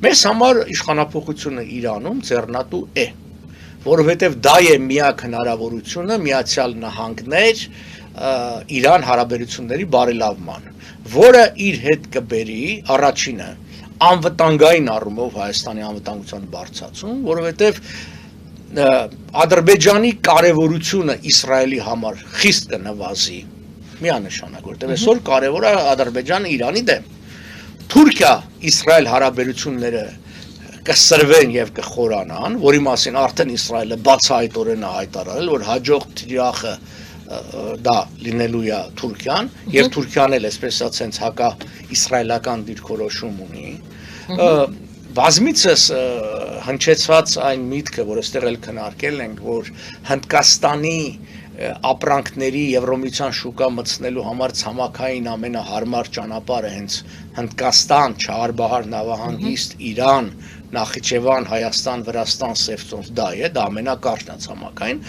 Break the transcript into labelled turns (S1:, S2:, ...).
S1: Մեզ համար իշխանափոխությունը Իրանում ձեռնատու է, որովհետև դա է միակ հնարավորությունը Միացյալ Նահանգներ Իրան հարաբերությունների բարելավման, որը իր հետ կբերի առաջինը անվտանգային առումով Հայաստանի անվտանգության բարձրացում, որովհետև Ադրբեջանի կարևորությունը Իսրայելի համար խիստ կնվազի, միանշանակ, որտեղ այսօր կարևոր է Ադրբեջանը Իրանի դեմ։ Թուրքիա-Իսրայել հարաբերությունները կսրվեն եւ կխորանան, որի մասին արդեն Իսրայելը բացահայտորեն է հայտարարել, որ հաջող թիրախը դա լինելու է Թուրքիան, եւ Թուրքիան էլ այսպես ասած հակա իսրայելական դիրքորոշում ունի։ Բազմիցս հնչեցված այն միտքը, որ այստեղ էլ քննարկել ենք, որ Հնդկաստանի ապրանքների Եվրոմիության շուկա մտցնելու համար ցամաքային ամենահարմար ճանապարհը հենց Հնդկաստան, Չահարբահար նավահանգիստ, Իրան, Նախիջևան, Հայաստան, Վրաստան, Սևծով դա է, դա ամենակարճն է ցամաքային,